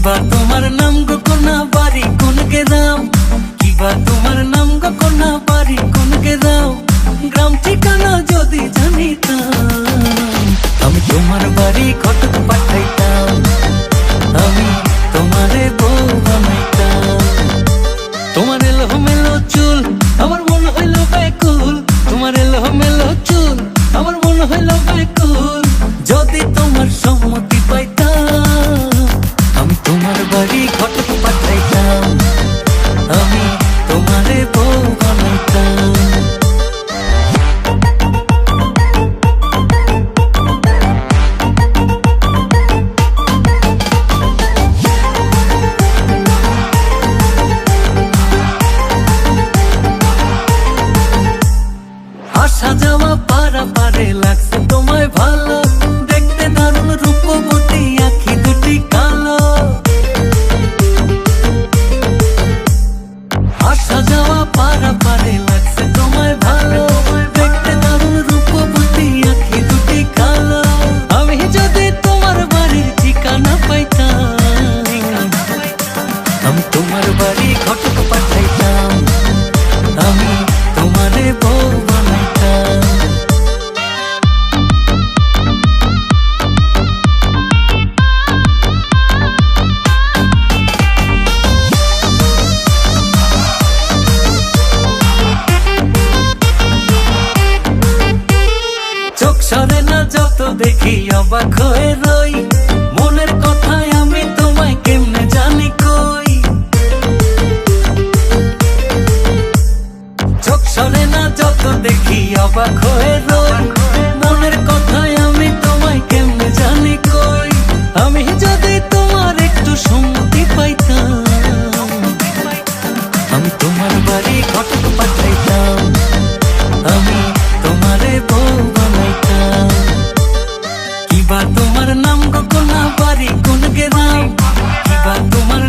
কিবা তোমার নাম গো কোনা বাড়ি কোন গ্রাম, কিবা তোমার নাম গো কোনা বাড়ি কোন গ্রাম, গ্রাম ঠিকানা যদি জানিতাম আমি তোমার বাড়ি ঘটক পাঠাইতাম, আমি তোমারে বউ বানাইতাম। তোমার এলোমেলো চুল আমার মন হইল ব্যাকুল, তোমার এলোমেলো চুল আমার মন হইল ব্যাকুল, যদি তোমার সম্মতি পাইতাম আমি তোমার বাড়ি ঘটক পাঠাইতাম, আমি তোমারে বউ বানাইতাম। আসা যাওয়া পারাপারে লাগছে তোমায় ভালো, দেখতে দারুণ রূপবতী আঁখি দুটি কালো। আসা যাওয়া পারাপারে লাগছে তোমায় ভালো, দেখতে দারুণ রূপবতী আঁখি দুটি কালো। আমি যদি তোমার বাড়ির ঠিকানা পাইতাম আমি তোমার বাড়ি ঘটক পাঠাইতাম, আমি তোমারে বউ বানাইতাম। চোখ সরে না যত দেখি অবাক হয়ে রই, মনের কথায় আমি তোমায় কেমনে জানি কই। চোখ সরে না যত দেখি অবাক হয়ে রই, মনের কথায় আমি তোমায় কেমনে জানি কই। আমি যদি তোমার একটু সম্মতি পাইতাম আমি তোমার বাড়ি ঘটক পাঠাইতাম, আমি তোমারে বউ বানাইতাম। কিবা তোমার নাম গো কোনা বাড়ি কোন গ্রাম, কিবা তোমার